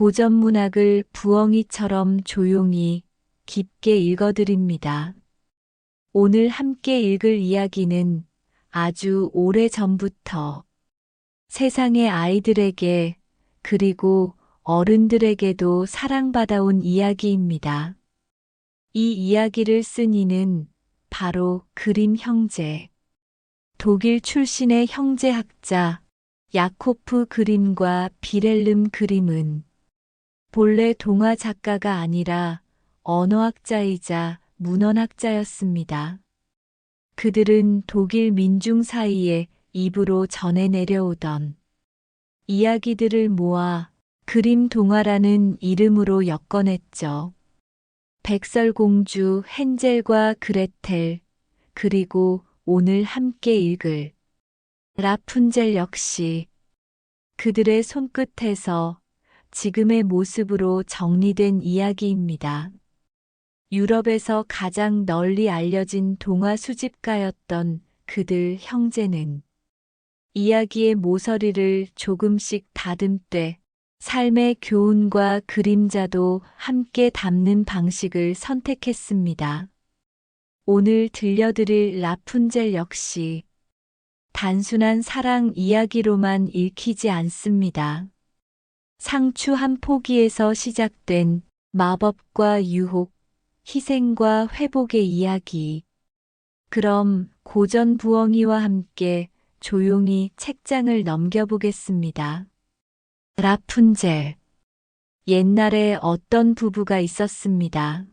고전 문학을 부엉이처럼 조용히 깊게 읽어드립니다. 오늘 함께 읽을 이야기는 아주 오래 전부터 세상의 아이들에게 그리고 어른들에게도 사랑받아온 이야기입니다. 이 이야기를 쓴 이는 바로 그림 형제. 독일 출신의 형제학자 야코프 그림과 빌헬름 그림은 본래 동화 작가가 아니라 언어학자이자 문헌학자였습니다. 그들은 독일 민중 사이에 입으로 전해 내려오던 이야기들을 모아 그림 동화라는 이름으로 엮어냈죠. 백설공주 헨젤과 그레텔, 그리고 오늘 함께 읽을 라푼젤 역시 그들의 손끝에서 지금의 모습으로 정리된 이야기입니다. 유럽에서 가장 널리 알려진 동화 수집가였던 그들 형제는 이야기의 모서리를 조금씩 다듬되 삶의 교훈과 그림자도 함께 담는 방식을 선택했습니다. 오늘 들려드릴 라푼젤 역시 단순한 사랑 이야기로만 읽히지 않습니다. 상추 한 포기에서 시작된 마법과 유혹, 희생과 회복의 이야기. 그럼 고전 부엉이와 함께 조용히 책장을 넘겨보겠습니다. 라푼젤. 옛날에 어떤 부부가 있었습니다.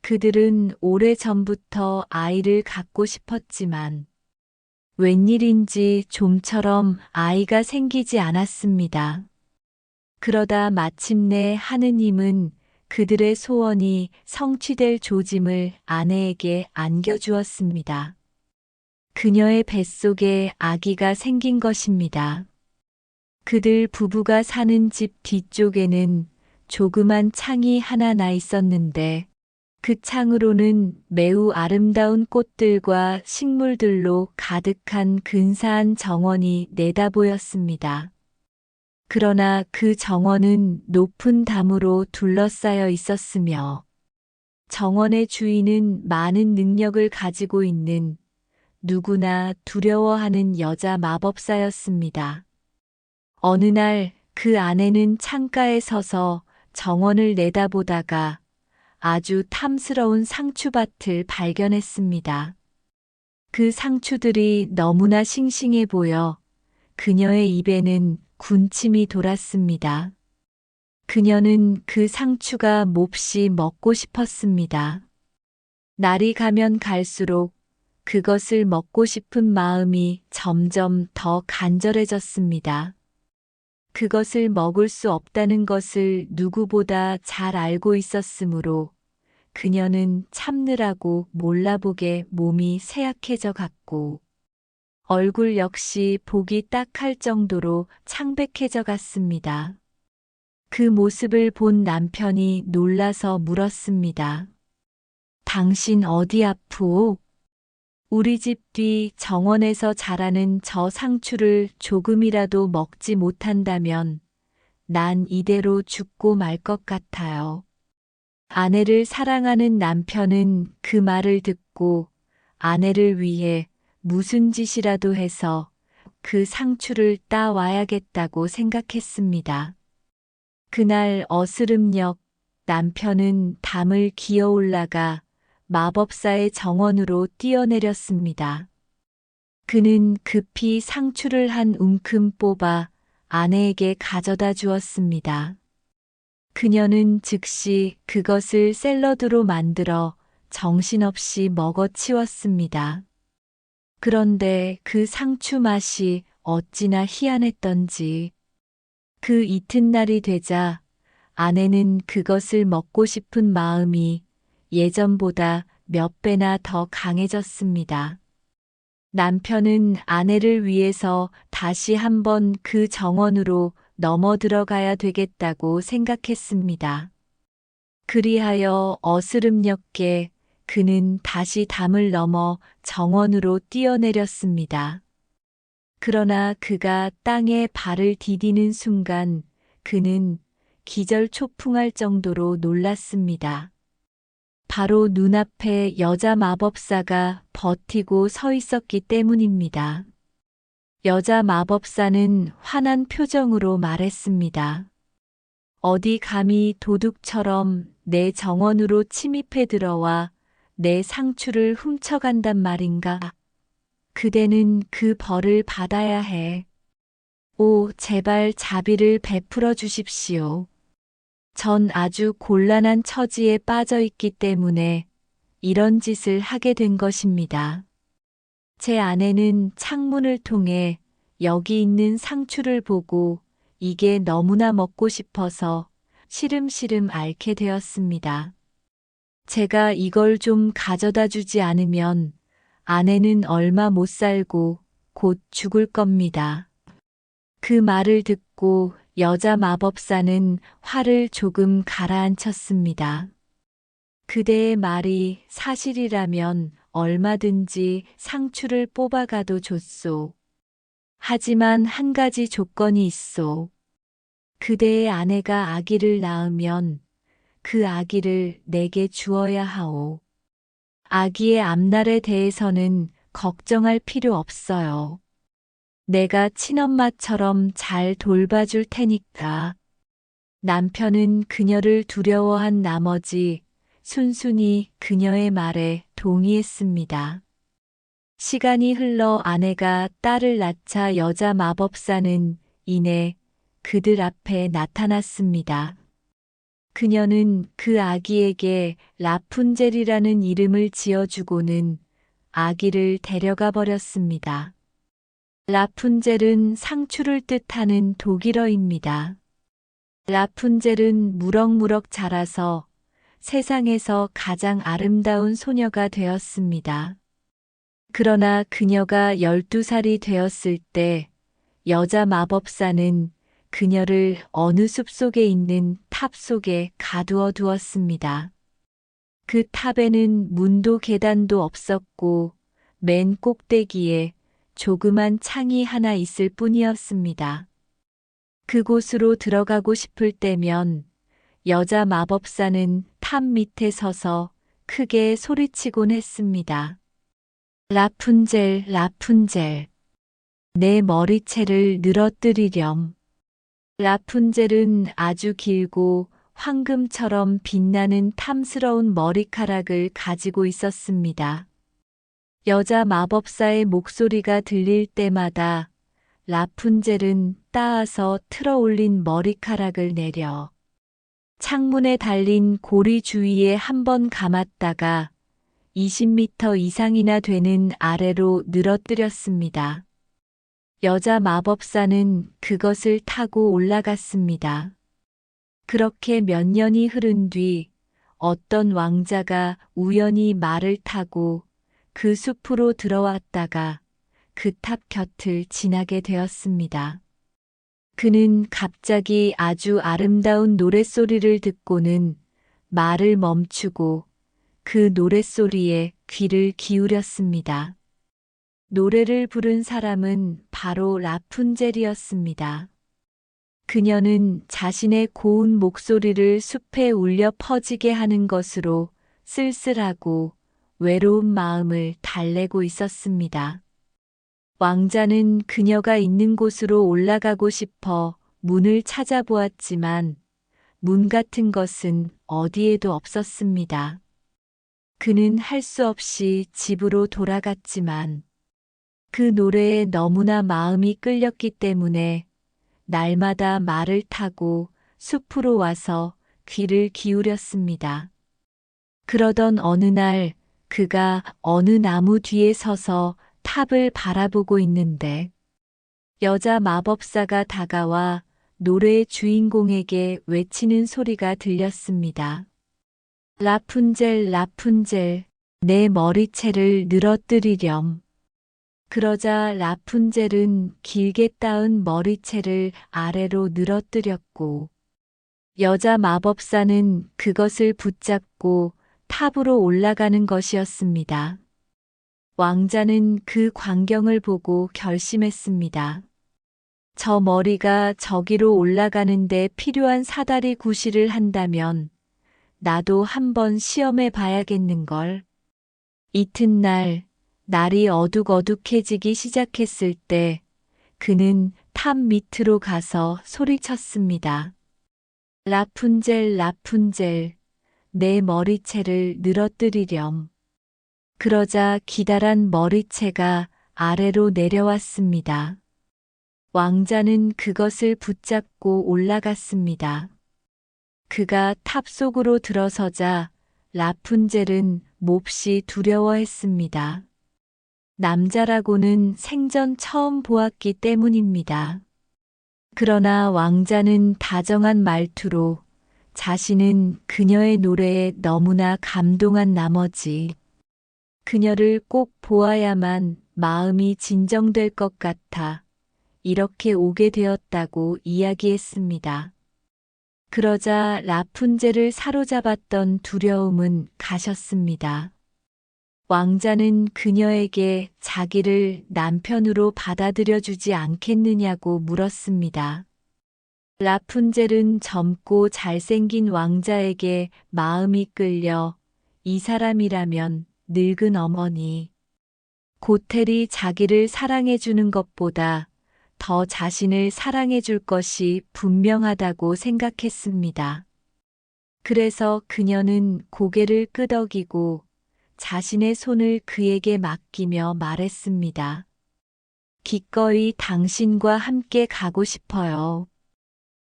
그들은 오래전부터 아이를 갖고 싶었지만 웬일인지 좀처럼 아이가 생기지 않았습니다. 그러다 마침내 하느님은 그들의 소원이 성취될 조짐을 아내에게 안겨주었습니다. 그녀의 뱃속에 아기가 생긴 것입니다. 그들 부부가 사는 집 뒤쪽에는 조그만 창이 하나 나 있었는데 그 창으로는 매우 아름다운 꽃들과 식물들로 가득한 근사한 정원이 내다보였습니다. 그러나 그 정원은 높은 담으로 둘러싸여 있었으며 정원의 주인은 많은 능력을 가지고 있는 누구나 두려워하는 여자 마법사였습니다. 어느 날 그 아내는 창가에 서서 정원을 내다보다가 아주 탐스러운 상추밭을 발견했습니다. 그 상추들이 너무나 싱싱해 보여 그녀의 입에는 군침이 돌았습니다. 그녀는 그 상추가 몹시 먹고 싶었습니다. 날이 가면 갈수록 그것을 먹고 싶은 마음이 점점 더 간절해졌습니다. 그것을 먹을 수 없다는 것을 누구보다 잘 알고 있었으므로 그녀는 참느라고 몰라보게 몸이 쇠약해져 갔고 얼굴 역시 보기 딱할 정도로 창백해져 갔습니다. 그 모습을 본 남편이 놀라서 물었습니다. 당신 어디 아프오? 우리 집 뒤 정원에서 자라는 저 상추를 조금이라도 먹지 못한다면 난 이대로 죽고 말 것 같아요. 아내를 사랑하는 남편은 그 말을 듣고 아내를 위해 무슨 짓이라도 해서 그 상추를 따와야겠다고 생각했습니다. 그날 어스름녘 남편은 담을 기어 올라가 마법사의 정원으로 뛰어내렸습니다. 그는 급히 상추를 한 움큼 뽑아 아내에게 가져다 주었습니다. 그녀는 즉시 그것을 샐러드로 만들어 정신없이 먹어치웠습니다. 그런데 그 상추 맛이 어찌나 희한했던지 그 이튿날이 되자 아내는 그것을 먹고 싶은 마음이 예전보다 몇 배나 더 강해졌습니다. 남편은 아내를 위해서 다시 한번 그 정원으로 넘어 들어가야 되겠다고 생각했습니다. 그리하여 어스름녘에 그는 다시 담을 넘어 정원으로 뛰어내렸습니다. 그러나 그가 땅에 발을 디디는 순간 그는 기절초풍할 정도로 놀랐습니다. 바로 눈앞에 여자 마법사가 버티고 서 있었기 때문입니다. 여자 마법사는 화난 표정으로 말했습니다. 어디 감히 도둑처럼 내 정원으로 침입해 들어와 내 상추를 훔쳐간단 말인가? 그대는 그 벌을 받아야 해. 오, 제발 자비를 베풀어 주십시오. 전 아주 곤란한 처지에 빠져 있기 때문에 이런 짓을 하게 된 것입니다. 제 아내는 창문을 통해 여기 있는 상추를 보고 이게 너무나 먹고 싶어서 시름시름 앓게 되었습니다. 제가 이걸 좀 가져다 주지 않으면 아내는 얼마 못 살고 곧 죽을 겁니다. 그 말을 듣고 여자 마법사는 화를 조금 가라앉혔습니다. 그대의 말이 사실이라면 얼마든지 상추를 뽑아가도 좋소. 하지만 한 가지 조건이 있소. 그대의 아내가 아기를 낳으면 그 아기를 내게 주어야 하오. 아기의 앞날에 대해서는 걱정할 필요 없어요. 내가 친엄마처럼 잘 돌봐줄 테니까. 남편은 그녀를 두려워한 나머지 순순히 그녀의 말에 동의했습니다. 시간이 흘러 아내가 딸을 낳자 여자 마법사는 이내 그들 앞에 나타났습니다. 그녀는 그 아기에게 라푼젤이라는 이름을 지어주고는 아기를 데려가 버렸습니다. 라푼젤은 상추를 뜻하는 독일어입니다. 라푼젤은 무럭무럭 자라서 세상에서 가장 아름다운 소녀가 되었습니다. 그러나 그녀가 12살이 되었을 때 여자 마법사는 그녀를 어느 숲속에 있는 탑 속에 가두어 두었습니다. 그 탑에는 문도 계단도 없었고 맨 꼭대기에 조그만 창이 하나 있을 뿐이었습니다. 그곳으로 들어가고 싶을 때면 여자 마법사는 탑 밑에 서서 크게 소리치곤 했습니다. 라푼젤, 라푼젤. 내 머리채를 늘어뜨리렴. 라푼젤은 아주 길고 황금처럼 빛나는 탐스러운 머리카락을 가지고 있었습니다. 여자 마법사의 목소리가 들릴 때마다 라푼젤은 따아서 틀어 올린 머리카락을 내려 창문에 달린 고리 주위에 한 번 감았다가 20m 이상이나 되는 아래로 늘어뜨렸습니다. 여자 마법사는 그것을 타고 올라갔습니다. 그렇게 몇 년이 흐른 뒤 어떤 왕자가 우연히 말을 타고 그 숲으로 들어왔다가 그 탑 곁을 지나게 되었습니다. 그는 갑자기 아주 아름다운 노랫소리를 듣고는 말을 멈추고 그 노랫소리에 귀를 기울였습니다. 노래를 부른 사람은 바로 라푼젤이었습니다. 그녀는 자신의 고운 목소리를 숲에 울려 퍼지게 하는 것으로 쓸쓸하고 외로운 마음을 달래고 있었습니다. 왕자는 그녀가 있는 곳으로 올라가고 싶어 문을 찾아보았지만 문 같은 것은 어디에도 없었습니다. 그는 할 수 없이 집으로 돌아갔지만 그 노래에 너무나 마음이 끌렸기 때문에 날마다 말을 타고 숲으로 와서 귀를 기울였습니다. 그러던 어느 날 그가 어느 나무 뒤에 서서 탑을 바라보고 있는데 여자 마법사가 다가와 노래의 주인공에게 외치는 소리가 들렸습니다. 라푼젤, 라푼젤, 내 머리채를 늘어뜨리렴. 그러자 라푼젤은 길게 따은 머리채를 아래로 늘어뜨렸고 여자 마법사는 그것을 붙잡고 탑으로 올라가는 것이었습니다. 왕자는 그 광경을 보고 결심했습니다. 저 머리가 저기로 올라가는데 필요한 사다리 구실을 한다면 나도 한번 시험해 봐야겠는걸. 이튿날 날이 어둑어둑해지기 시작했을 때 그는 탑 밑으로 가서 소리쳤습니다. 라푼젤, 라푼젤, 내 머리채를 늘어뜨리렴. 그러자 기다란 머리채가 아래로 내려왔습니다. 왕자는 그것을 붙잡고 올라갔습니다. 그가 탑 속으로 들어서자 라푼젤은 몹시 두려워했습니다. 남자라고는 생전 처음 보았기 때문입니다. 그러나 왕자는 다정한 말투로 자신은 그녀의 노래에 너무나 감동한 나머지 그녀를 꼭 보아야만 마음이 진정될 것 같아 이렇게 오게 되었다고 이야기했습니다. 그러자 라푼젤을 사로잡았던 두려움은 가셨습니다. 왕자는 그녀에게 자기를 남편으로 받아들여 주지 않겠느냐고 물었습니다. 라푼젤은 젊고 잘생긴 왕자에게 마음이 끌려 이 사람이라면 늙은 어머니, 고텔이 자기를 사랑해 주는 것보다 더 자신을 사랑해 줄 것이 분명하다고 생각했습니다. 그래서 그녀는 고개를 끄덕이고 자신의 손을 그에게 맡기며 말했습니다. 기꺼이 당신과 함께 가고 싶어요.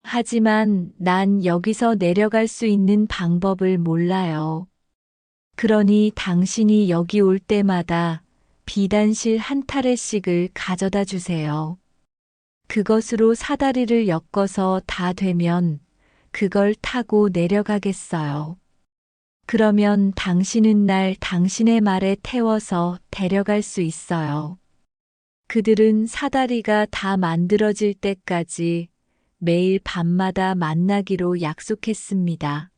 하지만 난 여기서 내려갈 수 있는 방법을 몰라요. 그러니 당신이 여기 올 때마다 비단실 한 타래씩을 가져다 주세요. 그것으로 사다리를 엮어서 다 되면 그걸 타고 내려가겠어요. 그러면 당신은 날 당신의 말에 태워서 데려갈 수 있어요. 그들은 사다리가 다 만들어질 때까지 매일 밤마다 만나기로 약속했습니다.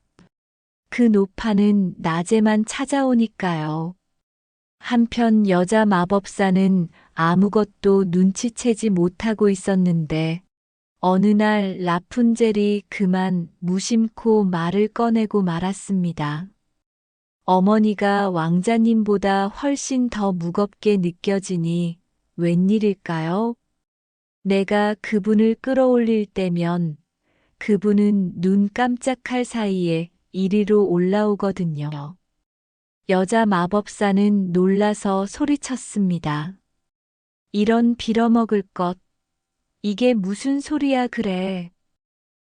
그 노파는 낮에만 찾아오니까요. 한편 여자 마법사는 아무것도 눈치채지 못하고 있었는데 어느 날 라푼젤이 그만 무심코 말을 꺼내고 말았습니다. 어머니가 왕자님보다 훨씬 더 무겁게 느껴지니 웬일일까요? 내가 그분을 끌어올릴 때면 그분은 눈 깜짝할 사이에 이리로 올라오거든요. 여자 마법사는 놀라서 소리쳤습니다. 이런 빌어먹을 것, 이게 무슨 소리야 그래.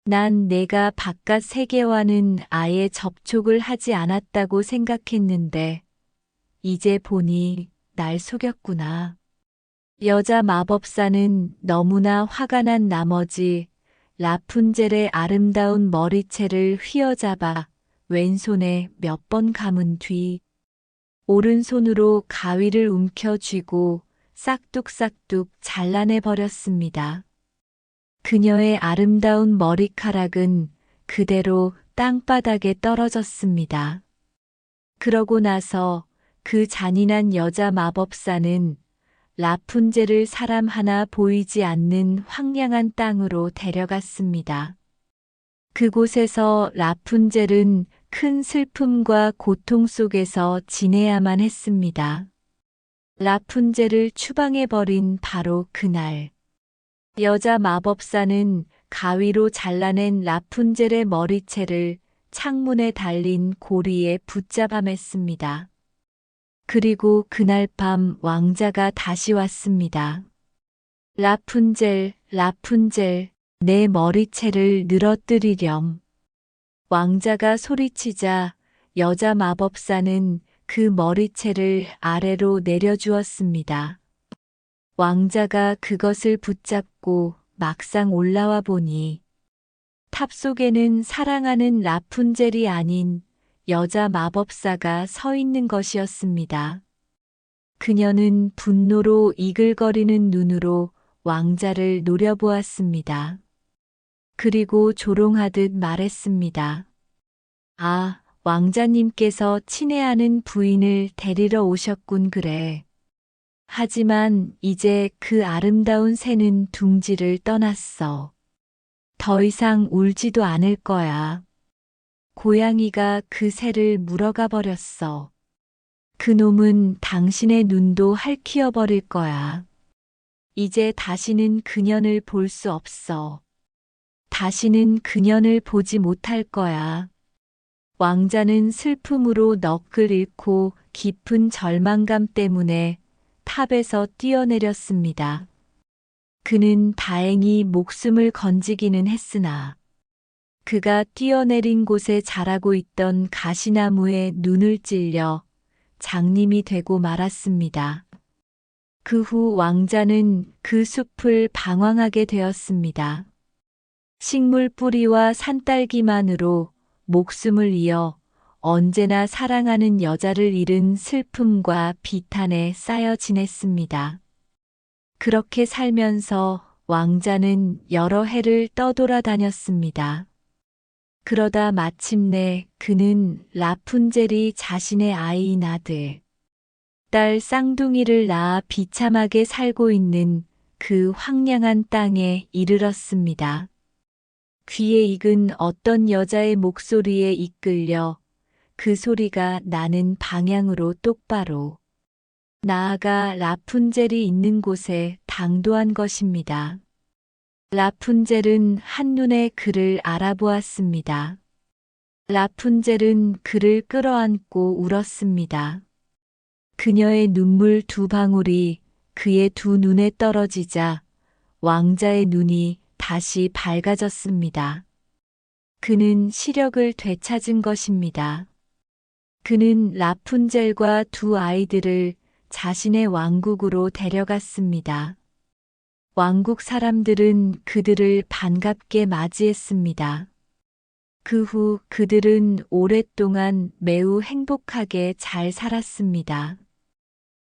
난 내가 바깥 세계와는 아예 접촉을 하지 않았다고 생각했는데 이제 보니 날 속였구나. 여자 마법사는 너무나 화가 난 나머지 라푼젤의 아름다운 머리채를 휘어잡아 왼손에 몇 번 감은 뒤 오른손으로 가위를 움켜쥐고 싹둑싹둑 잘라내 버렸습니다. 그녀의 아름다운 머리카락은 그대로 땅바닥에 떨어졌습니다. 그러고 나서 그 잔인한 여자 마법사는 라푼젤을 사람 하나 보이지 않는 황량한 땅으로 데려갔습니다. 그곳에서 라푼젤은 큰 슬픔과 고통 속에서 지내야만 했습니다. 라푼젤을 추방해버린 바로 그날. 여자 마법사는 가위로 잘라낸 라푼젤의 머리채를 창문에 달린 고리에 붙잡아 맸습니다. 그리고 그날 밤 왕자가 다시 왔습니다. 라푼젤, 라푼젤, 내 머리채를 늘어뜨리렴. 왕자가 소리치자 여자 마법사는 그 머리채를 아래로 내려주었습니다. 왕자가 그것을 붙잡고 막상 올라와 보니 탑 속에는 사랑하는 라푼젤이 아닌 여자 마법사가 서 있는 것이었습니다. 그녀는 분노로 이글거리는 눈으로 왕자를 노려보았습니다. 그리고 조롱하듯 말했습니다. 아, 왕자님께서 친애하는 부인을 데리러 오셨군 그래. 하지만 이제 그 아름다운 새는 둥지를 떠났어. 더 이상 울지도 않을 거야. 고양이가 그 새를 물어가 버렸어. 그놈은 당신의 눈도 핥히어 버릴 거야. 이제 다시는 그년을 볼 수 없어. 다시는 그년을 보지 못할 거야. 왕자는 슬픔으로 넋을 잃고 깊은 절망감 때문에 탑에서 뛰어내렸습니다. 그는 다행히 목숨을 건지기는 했으나 그가 뛰어내린 곳에 자라고 있던 가시나무에 눈을 찔려 장님이 되고 말았습니다. 그 후 왕자는 그 숲을 방황하게 되었습니다. 식물 뿌리와 산딸기만으로 목숨을 이어 언제나 사랑하는 여자를 잃은 슬픔과 비탄에 쌓여 지냈습니다. 그렇게 살면서 왕자는 여러 해를 떠돌아다녔습니다. 그러다 마침내 그는 라푼젤이 자신의 아이인 아들, 딸 쌍둥이를 낳아 비참하게 살고 있는 그 황량한 땅에 이르렀습니다. 귀에 익은 어떤 여자의 목소리에 이끌려 그 소리가 나는 방향으로 똑바로 나아가 라푼젤이 있는 곳에 당도한 것입니다. 라푼젤은 한눈에 그를 알아보았습니다. 라푼젤은 그를 끌어안고 울었습니다. 그녀의 눈물 두 방울이 그의 두 눈에 떨어지자 왕자의 눈이 다시 밝아졌습니다. 그는 시력을 되찾은 것입니다. 그는 라푼젤과 두 아이들을 자신의 왕국으로 데려갔습니다. 왕국 사람들은 그들을 반갑게 맞이했습니다. 그 후 그들은 오랫동안 매우 행복하게 잘 살았습니다.